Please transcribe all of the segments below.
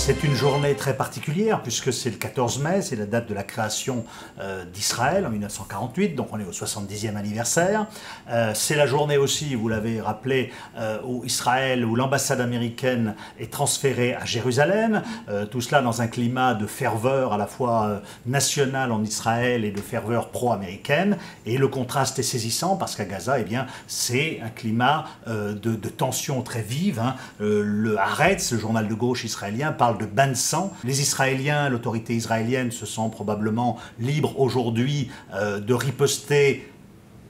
C'est une journée très particulière puisque c'est le 14 mai, c'est la date de la création d'Israël en 1948, donc on est au 70e anniversaire. C'est la journée aussi, vous l'avez rappelé, où l'ambassade américaine est transférée à Jérusalem, tout cela dans un climat de ferveur à la fois nationale en Israël et de ferveur pro-américaine. Et le contraste est saisissant parce qu'à Gaza, eh bien, c'est un climat de tension très vive. Le Haaretz, le journal de gauche israélien, parle de bain de sang. Les Israéliens, l'autorité israélienne se sent probablement libre aujourd'hui de riposter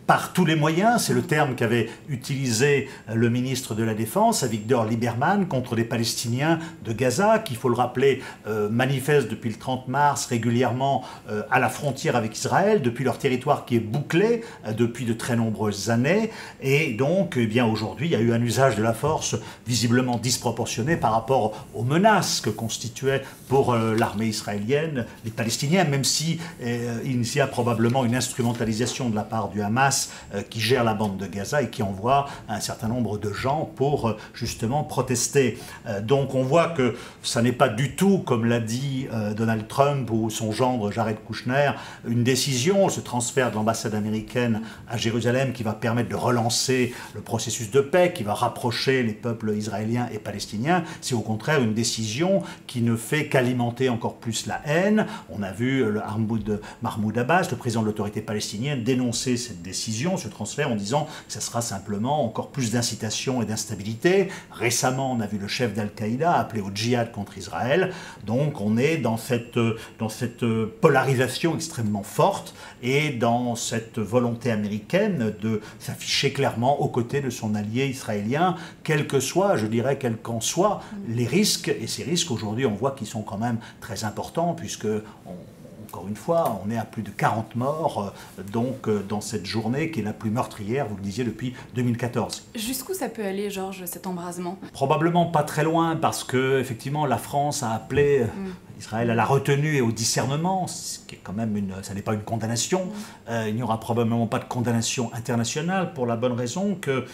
par tous les moyens, c'est le terme qu'avait utilisé le ministre de la Défense, Avigdor Lieberman, contre les Palestiniens de Gaza, qui, il faut le rappeler, manifestent depuis le 30 mars régulièrement à la frontière avec Israël, depuis leur territoire qui est bouclé depuis de très nombreuses années. Et donc, eh bien, aujourd'hui, il y a eu un usage de la force visiblement disproportionné par rapport aux menaces que constituaient pour l'armée israélienne les Palestiniens, même si il y a probablement une instrumentalisation de la part du Hamas qui gère la bande de Gaza et qui envoie un certain nombre de gens pour justement protester. Donc on voit que ça n'est pas du tout, comme l'a dit Donald Trump ou son gendre Jared Kushner, une décision, ce transfert de l'ambassade américaine à Jérusalem qui va permettre de relancer le processus de paix, qui va rapprocher les peuples israéliens et palestiniens. C'est au contraire une décision qui ne fait qu'alimenter encore plus la haine. On a vu Mahmoud Abbas, le président de l'autorité palestinienne, dénoncer cette décision, ce transfert, en disant que ça sera simplement encore plus d'incitation et d'instabilité. Récemment, on a vu le chef d'Al-Qaïda appeler au djihad contre Israël. Donc on est dans cette polarisation extrêmement forte et dans cette volonté américaine de s'afficher clairement aux côtés de son allié israélien, quel que soit, je dirais, quels qu'en soient les risques. Et ces risques, aujourd'hui, on voit qu'ils sont quand même très importants, puisque encore une fois, on est à plus de 40 morts dans cette journée qui est la plus meurtrière, vous le disiez, depuis 2014. Jusqu'où ça peut aller, Georges, cet embrasement? Probablement pas très loin, parce que effectivement la France a appelé Israël à la retenue et au discernement, ce qui est quand même ça n'est pas une condamnation. Il n'y aura probablement pas de condamnation internationale pour la bonne raison que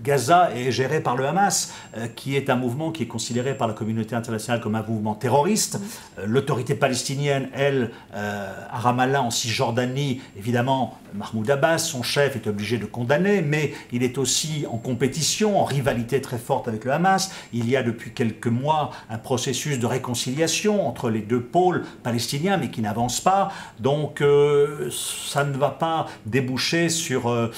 Gaza est géré par le Hamas, qui est un mouvement qui est considéré par la communauté internationale comme un mouvement terroriste. L'autorité palestinienne, elle, à Ramallah, en Cisjordanie, évidemment, Mahmoud Abbas, son chef, est obligé de condamner, mais il est aussi en compétition, en rivalité très forte avec le Hamas. Il y a depuis quelques mois un processus de réconciliation entre les deux pôles palestiniens, mais qui n'avance pas. Donc ça ne va pas déboucher sur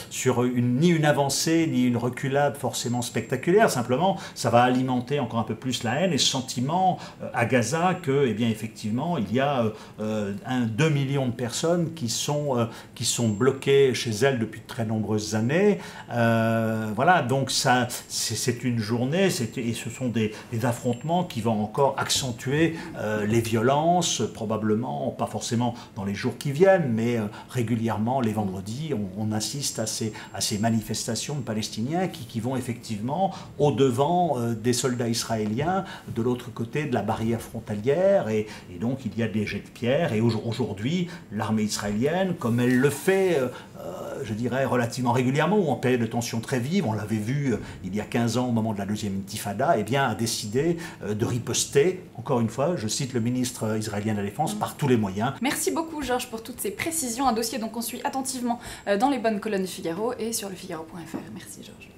ni une avancée, ni une reculade forcément spectaculaire. Simplement, ça va alimenter encore un peu plus la haine et ce sentiment à Gaza que, eh bien, effectivement, il y a 2 millions de personnes qui sont bloquées chez elles depuis de très nombreuses années. Voilà, donc c'est une journée, et ce sont des affrontements qui vont encore accentuer les violences, probablement, pas forcément dans les jours qui viennent, mais régulièrement, les vendredis, on assiste à ces manifestations de Palestiniens qui vont effectivement au-devant des soldats israéliens de l'autre côté de la barrière frontalière, et donc il y a des jets de pierre, et aujourd'hui, l'armée israélienne, comme elle le fait, je dirais, relativement régulièrement, ou en période de tension très vive, on l'avait vu il y a 15 ans au moment de la deuxième intifada, eh bien, a décidé de riposter, encore une fois, je cite le ministre israélien de la Défense, par tous les moyens. Merci beaucoup, Georges, pour toutes ces précisions, un dossier donc on suit attentivement dans les bonnes colonnes du Figaro et sur lefigaro.fr. Merci, Georges.